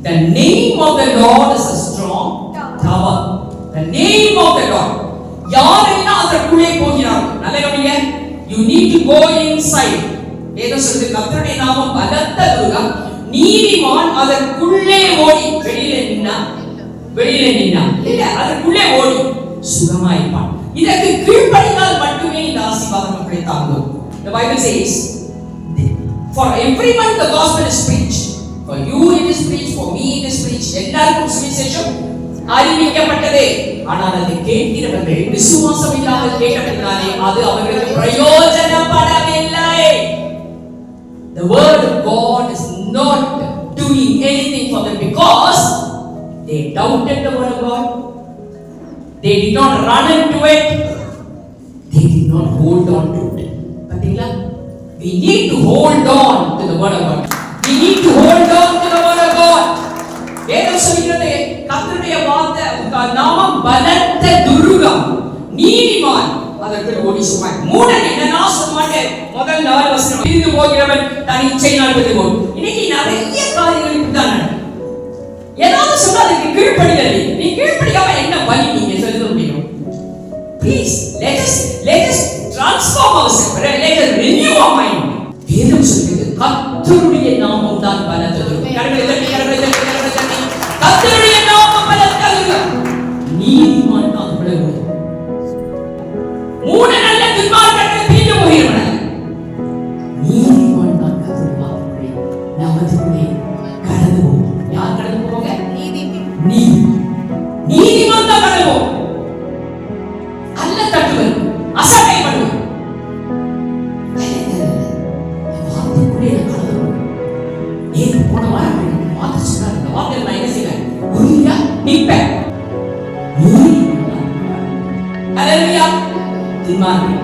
The name of the Lord is a strong tower. The name of the Lord. யாரெல்லாம் அதற்குள்ளே போகிறார்கள்? நல்ல கவனிங்க. You need to go inside. வேதம் சொல்லுது கர்த்தருடைய நாமம் பலத்த துர்கம். நீதிமான் அதற்குள்ளே ஓடி வெளியில நின்னா இல்ல அதற்குள்ளே ஓடி சுகமாயிருப்பான். இதற்கு கீழ்ப்படிந்தால் மட்டுமே இந்த ஆசீர்வாதம் நமக்கு தாங்கும். The Bible says, for everyone the gospel is preached. For you it is preached, for me it is preached. எல்லாருக்கும் சுவிசேஷம் அறிவிக்கப்பட்டதே. ஆனால் அதை கேட்கிறவர்கள் விசுவாசம் இல்லாமல் கேட்டபடினாலே அது அவர்களுக்கு பிரயோஜனப்படவில்லை. The word of God is not doing anything for them because they doubted the word of God. They did not run into it. They did not hold on to it. Pathila, we need to hold on to the word of God. We need to hold on to the word of God. வேதம் சொல்கிறது கர்த்தருடைய வார்த்தை நாமம் பலத்த துர்கம். நீதிமான் அதற்குள் ஓடி சுமார். மூடன் என்னன்னா சொல்லுவாங்க முதல் 4 வசனம் பிரிந்து போகிறவன் தன் இச்சையினால் விழுந்து போகும். இன்னைக்கு நிறைய காரியங்கள் இப்படிதான் நடக்குது. ஏதாவது சொன்னா அதுக்கு கீழ்ப்படியலை. நீ கீழ்ப்படியாம என்ன வழி நீங்க சொல்ல முடியும்? Please let us transform ourselves. Let us renew our mind. வேதம் சொல்கிறது கர்த்தருடைய நாமம் தான் பலத்த துர்கம். கர்த்தருடைய நாமம் பலத்த துர்கம். நீதிமான் தான் விழுந்து மூணு நல்ல துன்மார்க்கர்கள் தீர்ந்து போகிறவர்கள். நீதிமான் தான் கர்த்தருடைய வார்த்தையை நமதுக்குள்ளே கடந்து போகும். யார் கடந்து போவாங்க? நீதிமான் தான் கடந்து போகும். அல்ல தட்டுவது அசட்டை பண்ணுவது வார்த்தைக்குள்ளே கடந்து போகும். ஏன் போன வாரம் வார்த்தை சொன்னார். இந்த வார்த்தை நான் என்ன செய்வேன்? உறுதியா நிற்பேன். ஹல்லேலூயா. துன்மார்க்கன்